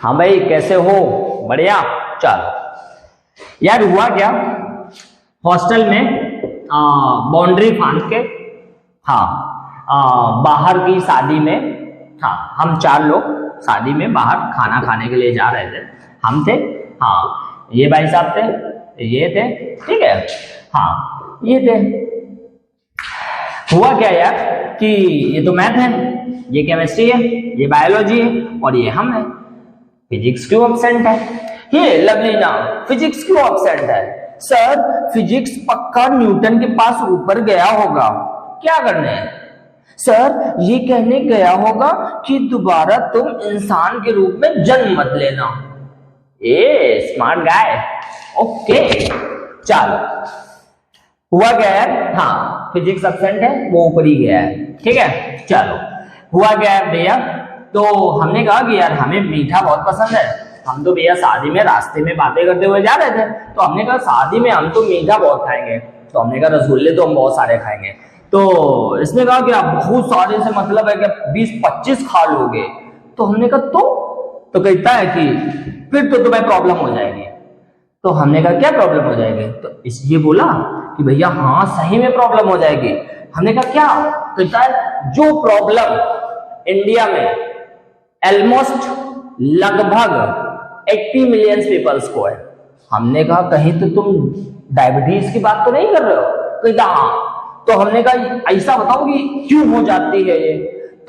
हाँ भाई कैसे हो? बढ़िया। चलो यार, हुआ क्या, हॉस्टल में बाउंड्री फांद के, हाँ, बाहर की शादी में, हाँ, हम 4 लोग शादी में बाहर खाना खाने के लिए जा रहे थे। हम थे, हाँ, ये भाई साहब थे, ये थे, ठीक है, हाँ, ये थे। हुआ क्या यार कि ये तो मैथ है, ये केमिस्ट्री है, ये बायोलॉजी है और ये हम है। फिजिक्स क्यों एब्सेंट है? ये लवलीना, फिजिक्स क्यों एब्सेंट है? सर फिजिक्स पक्का न्यूटन के पास ऊपर गया होगा। क्या करने है? सर ये कहने गया होगा कि दोबारा तुम इंसान के रूप में जन्म मत लेना। ए स्मार्ट गाय, ओके। चलो हुआ क्या है, हाँ, फिजिक्स एब्सेंट है, वो ऊपर ही गया है, ठीक है। चलो हुआ क्या है भैया, तो हमने कहा कि यार हमें मीठा बहुत पसंद है। हम तो भैया शादी में रास्ते में बातें करते हुए जा रहे थे, तो हमने कहा शादी में हम तो मीठा बहुत खाएंगे। तो हमने कहा रसगुल्ले तो हम बहुत सारे खाएंगे। तो इसने कहा कि आप बहुत सारे से मतलब है कि 20-25 खा लोगे। तो हमने कहा तो कहता है कि फिर तो तुम्हें प्रॉब्लम हो जाएगी। तो हमने कहा क्या प्रॉब्लम हो जाएगी? तो ये बोला कि भैया हाँ सही में प्रॉब्लम हो जाएगी। हमने कहा क्या? कहता है जो प्रॉब्लम इंडिया में ऑलमोस्ट लगभग 80 मिलियन पीपल्स को है। हमने कहा कहीं तो तुम डायबिटीज की बात तो नहीं कर रहे हो? कहता हाँ। तो हमने कहा ऐसा बताओ कि क्यों हो जाती है ये?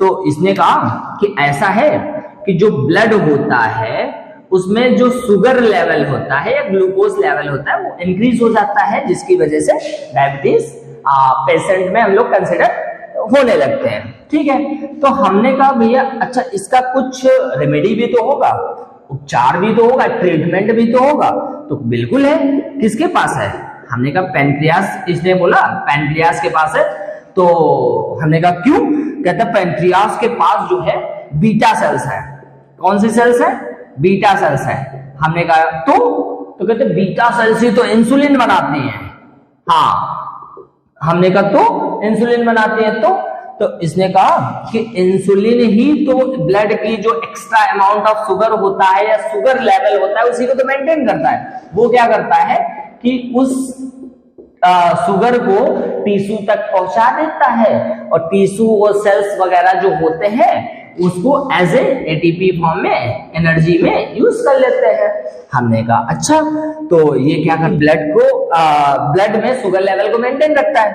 तो इसने कहा कि ऐसा है कि जो ब्लड होता है उसमें जो शुगर लेवल होता है या ग्लूकोज लेवल होता है वो इंक्रीज हो जाता है, जिसकी वजह से डायबिटीज पेशेंट में हम लोग कंसिडर होने लगते हैं, ठीक है। तो हमने कहा भैया अच्छा इसका कुछ रेमेडी भी तो होगा, उपचार भी तो होगा, ट्रीटमेंट भी तो होगा। तो बिल्कुल है, किसके पास है? हमने कहा पैंक्रियास। इसने बोला पैंक्रियास के पास है। तो हमने कहा क्यों? कहता पैंक्रियास के पास जो है बीटा सेल्स है। कौन सी सेल्स है? बीटा सेल्स है। हमने कहा तो कहते बीटा सेल्स ही तो इंसुलिन बनाती हैं। हाँ, हमने कहा तो इंसुलिन बनाती है। तो इसने कहा कि इंसुलिन ही तो ब्लड की जो एक्स्ट्रा अमाउंट ऑफ शुगर होता है या शुगर लेवल होता है उसी को तो मेंटेन करता है। वो क्या करता है कि उस शुगर को टिश्यू तक पहुंचा देता है और टिश्यू और सेल्स वगैरह जो होते हैं उसको एज ए एटीपी फॉर्म में एनर्जी में यूज कर लेते हैं। हमने कहा अच्छा, तो ये क्या कर ब्लड में शुगर लेवल को मेंटेन रखता है।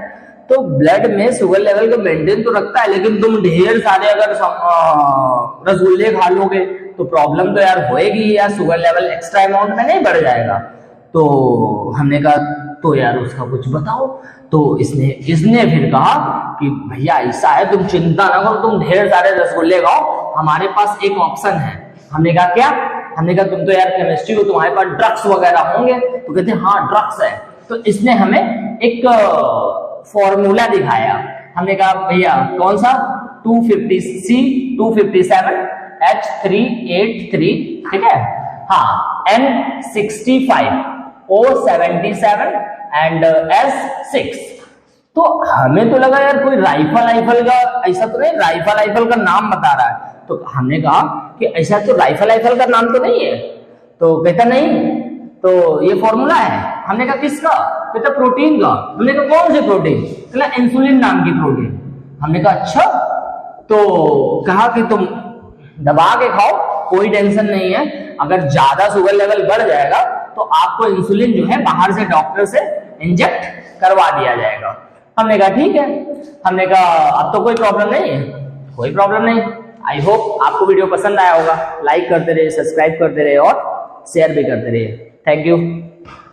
तो ब्लड में शुगर लेवल को मेंटेन तो रखता है, लेकिन तुम ढेर सारे अगर रसगुल्ले खा लोगे तो प्रॉब्लम तो यार होएगी यार, शुगर लेवल एक्स्ट्रा अमाउंट में नहीं बढ़ जाएगा। तो हमने कहा तो यार उसका कुछ बताओ। तो इसने फिर कहा कि भैया ऐसा है तुम चिंता ना करो, तुम ढेर सारे रसगुल्ले खाओ, हमारे पास एक ऑप्शन है। हमने कहा क्या? हमने कहा तुम तो यार केमिस्ट्री को, तुम्हारे पास ड्रग्स वगैरह होंगे। तो कहते हाँ ड्रग्स है। तो इसने हमें एक फॉर्मूला दिखाया। हमने कहा भैया कौन सा? 250C257H383, ठीक है, हाँ, N65 O77 एंड S6। तो हमें तो लगा यार कोई राइफल का, ऐसा तो नहीं, राइफल का नाम बता रहा है। तो हमने कहा कि ऐसा तो राइफल का नाम तो नहीं है। तो कहता नहीं, तो ये फॉर्मूला है। हमने कहा किसका? कहता प्रोटीन का। हमने कहा कौन से प्रोटीन? कहला इंसुलिन नाम की प्रोटीन। हमने कहा अच्छा। तो कहा कि तुम दबा के खाओ, कोई टेंशन नहीं है, अगर ज्यादा शुगर लेवल बढ़ जाएगा तो आपको इंसुलिन जो है बाहर से डॉक्टर से इंजेक्ट करवा दिया जाएगा। हमने कहा ठीक है। हमने कहा अब तो कोई प्रॉब्लम नहीं है, कोई प्रॉब्लम नहीं। आई होप आपको वीडियो पसंद आया होगा। लाइक करते रहिए, सब्सक्राइब करते रहिए और शेयर भी करते रहिए। Thank you.